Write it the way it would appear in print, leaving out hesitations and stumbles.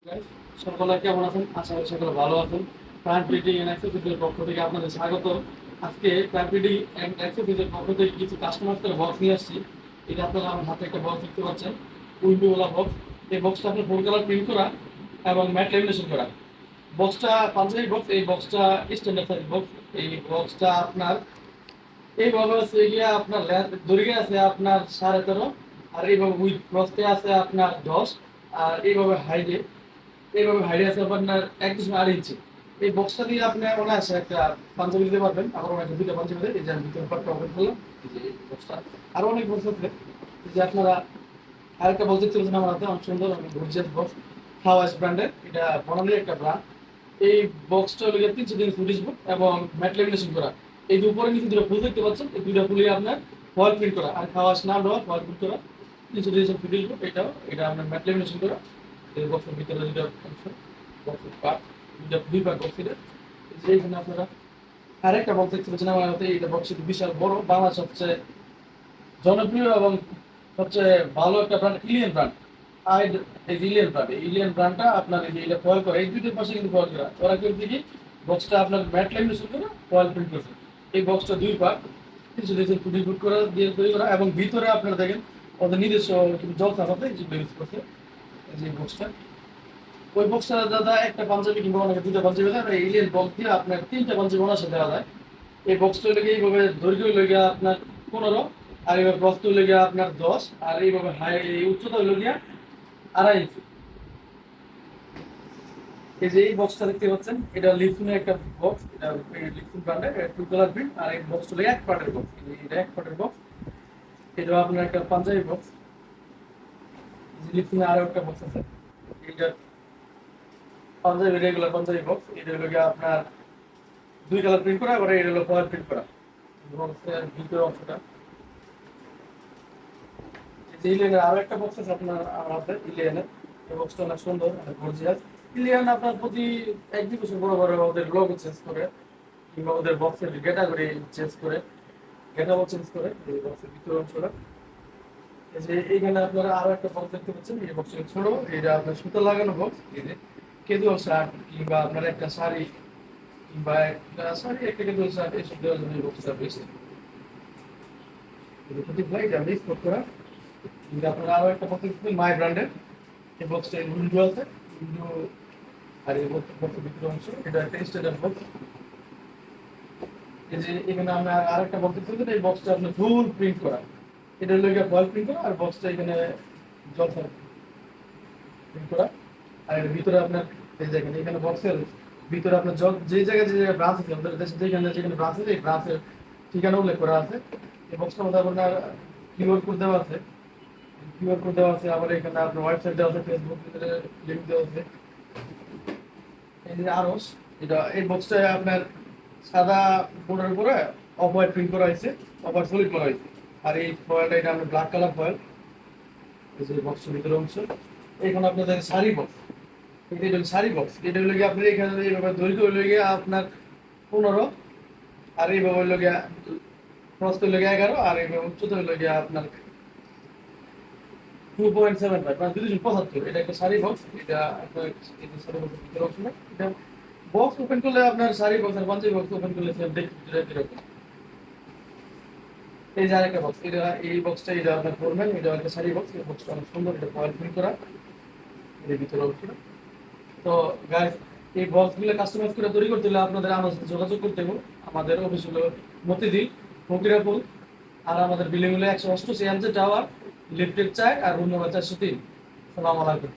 Guys, সকলে কেমন আছেন? আশা করি সকলে ভালো আছেন। প্রাণ প্রিন্টিং এন্ড অ্যাক্সেসরিজের পক্ষ থেকে আপনাদের স্বাগত। আজকে প্রাণ প্রিন্টিং এন্ড অ্যাক্সেসরিজের পক্ষ থেকে কিছু কাস্টমারদের বক্স নিয়ে আসছি। এটা আপনারা আমার হাতে একটা বক্স দেখতে পাচ্ছেন, উইন্ডোওয়ালা বক্স। এই বক্সটা আপনার ফোর কালার প্রিন্ট করা এবং ম্যাট ল্যামিনেশন করা। বক্সটা পাঞ্জাবি বক্স, এই বক্সটা স্ট্যান্ডার্ড সাইজ বক্স। এই বক্সটা আপনার এইভাবে আছে গিয়া আপনার দৈর্ঘ্যে আছে আপনার 13.5, আর এইভাবে উইথ প্রস্থে আছে আপনার 10, আর এইভাবে হাইডে আছে আপনার 1.8 ইঞ্চি। এই বক্সটা দিয়ে আপনি অনায়াসে একটা পাঞ্জাবি দিতে পারবেন। আবার অনেক দুইটা পাঞ্জাবি দেয়, এই যে আমি ভিতরে পার্টটা ওপেন করলাম, এই যে এই বক্সটা। আরো অনেক বক্স আছে, এই যে আপনারা আরেকটা বক্স দেখতে পাচ্ছেন আমার হাতে, অনেক সুন্দর অনেক গর্জিয়াস বক্স, ফ্লাওয়ার্স ব্র্যান্ডের। এটা বনালি একটা ব্র্যান্ড। এই বক্সটা হলো 300 দিন ফুটিস বুক এবং ম্যাট ল্যামিনেশন করা। এই যে উপরে নিচে দুটো ফুল দেখতে পাচ্ছেন, এই দুটো ফুলই আপনার ফয়েল প্রিন্ট করা, আর খাওয়াস না দেওয়া ফয়েল প্রিন্ট করা। 300 দিন ফুটিস বুক, এটা আপনার ম্যাট ল্যামিনেশন করা। এই বক্সের ভিতরে দুটো অংশ, বক্সের পার্ট, দুই পার্ট বক্স। এটা এই যে এখানে আপনারা আরেকটা বক্স দেখতে পাচ্ছেন আমার হাতে। এটা বক্স বিশাল বড়, বাংলার সবচেয়ে জনপ্রিয় এবং সবচেয়ে ভালো একটা ব্র্যান্ড ইলিয়ান ব্র্যান্ড। আর এই ইলিয়ান ব্র্যান্ডটা আপনার এই যে এটা ফয়েল করা, এই দুটোর পাশে কিন্তু ফয়েল করা। ওরা কেউ দেখি বক্সটা আপনার ম্যাট ল্যামিনেশন করে ফয়েল প্রিন্ট করছে। এই বক্সটা দুই পার্ট, কিছু দেখছেন ফুটি ফুট করা দিয়ে তৈরি করা, এবং ভিতরে আপনারা দেখেন ওদের নিজস্ব জল থাকাতে যেগুলো ইউজ করছে। এই যে বক্সটা, ওই বক্সটা দাদা একটা পাঞ্জাবি কিংবা অনেকে দুটো পাঞ্জাবি দেয়, এই ইলিয়ান বক্স দিয়ে আপনার 3টা পাঞ্জাবি অনায়াসে দেওয়া যায়। এই বক্সটা লেগে এইভাবে দৈর্ঘ্য লেগে আপনার 15, আর এইভাবে প্রস্থ লেগে আপনার 10, আর এইভাবে হাই এই উচ্চতা হলো গিয়া 2.5 ইঞ্চি। এই যে এই বক্সটা দেখতে পাচ্ছেন, এটা লিফুনের একটা বক্স, এটা লিফুন ব্র্যান্ডের টু কালার প্রিন্ট। আর এই বক্সটা লেগে এক পার্টের বক্স, এটা এক পার্টের বক্স। এটা আপনার একটা পাঞ্জাবি বক্স। লিফুনের আরো একটা বক্স আছে, এটা পাঞ্জাবি রেগুলার পাঞ্জাবি বক্স। এটা হলো গিয়ে আপনার দুই কালার প্রিন্ট করা, আবার এটা হলো ফয়েল প্রিন্ট করা। বক্সের ভিতরের অংশটা, যে ইলিয়ানের আরো একটা বক্স আছে আপনার আমার হাতে, ইলিয়ানের। এই বক্সটা অনেক সুন্দর, অনেক গর্জিয়াস। ইলিয়ান আপনার প্রতি 1-2 বছর বড় বড় ওদের লোগো চেঞ্জ করে, কিংবা ওদের বক্সের ক্যাটাগরি চেঞ্জ করে, ক্যাটাগরি চেঞ্জ করে এই বক্সের ভিতরের অংশটা। এই যে এইখানে আপনারা আরো একটা বক্স দেখতে পাচ্ছেন, এই বক্সটা ছোট, এটা আপনার সুতো লাগানো বক্স। এই যে কেদুয়াল শার্ট কিংবা আপনার একটা শাড়ি, কিংবা একটা শাড়ি একটা কেদুয়াল শার্ট, এসব দেওয়ার জন্য এই বক্সটা বেশি। এটা প্রতি ভাই এটা মিক্স করতে হয়। কিন্তু আপনারা আরো একটা বক্স দেখতে মাই ব্র্যান্ডের। এই বক্সটা উইন্ডো আছে, উইন্ডো। আর এই বক্সের ভিতরে অংশ, এটা একটা স্ট্যান্ডার্ড বক্স। এই যে এখানে আমরা আরেকটা বক্স দেখতে পাচ্ছি, এই বক্সটা আপনার ফুল প্রিন্ট করা। এটা হলো গিয়ে ফয়েল প্রিন্ট করা, আর বক্সটা এখানে জল প্রিন্ট করা। আর এর ভিতরে আপনার এই দেখেন, এখানে বক্সের ভিতরে আপনার যে জায়গায় যে জায়গায় ব্রাঞ্চ আছে, আমাদের দেশে যেখানে ব্রাঞ্চ আছে, এই ব্রাঞ্চের ঠিকানা উল্লেখ করা আছে। এই বক্সটার মধ্যে আপনার কিউআর কোড দেওয়া আছে, আবার এখানে আপনার ওয়েবসাইট দেওয়া আছে, ফেসবুক লিংক দেওয়া আছে। এই যে আরস, এটা এই বক্সটায় আপনার সাদা বোর্ডের উপরে অফ হোয়াইট প্রিন্ট করা হয়েছে, অফ হোয়াইট সলিড করা হয়েছে। আর এই ফয়েলটা এটা আপনার ব্ল্যাক কালার ফয়েল। এই যে বক্সের ভিতরে অংশ, এখানে আপনাদের শাড়ি বক্স। এটা হলো শাড়ি বক্স। এটা হলো গিয়ে আপনার এখানে এইভাবে দৈর্ঘ্য হলো গিয়ে আপনার 15, আর এইভাবে হলো গিয়ে প্রস্থ হলো গিয়ে 11, আর এইভাবে উচ্চতা হলো গিয়ে আপনার 2.75, মানে 275। এটা একটা শাড়ি বক্স। এটা আপনার এই যে শাড়ি বক্সের ভিতরে অংশ না, এটা বক্স ওপেন করলে আপনার শাড়ি বক্স আর পাঞ্জাবি বক্স ওপেন করলে সেম দেখতে এরকম। এই যে আরেকটা বক্স, এটা এই বক্সটা এটা আপনার ফোরম্যান, এটা একটা শাড়ি বক্স। এই বক্সটা অনেক সুন্দর, এটা ফয়েল প্রিন্ট করা, এর ভিতরে অংশ। তো গাইস, এই বক্সগুলো কাস্টমাইজ করে তৈরি করতে হলে আপনাদের আমার সাথে যোগাযোগ করতে হবে। আমাদের অফিস হলো মতিঝিল, ফকিরাপুর। আর আমাদের বিল্ডিং হলো 188 টাওয়ার, লিফটের 4 আর রুম নম্বর 403। সালাম আলাইকুম।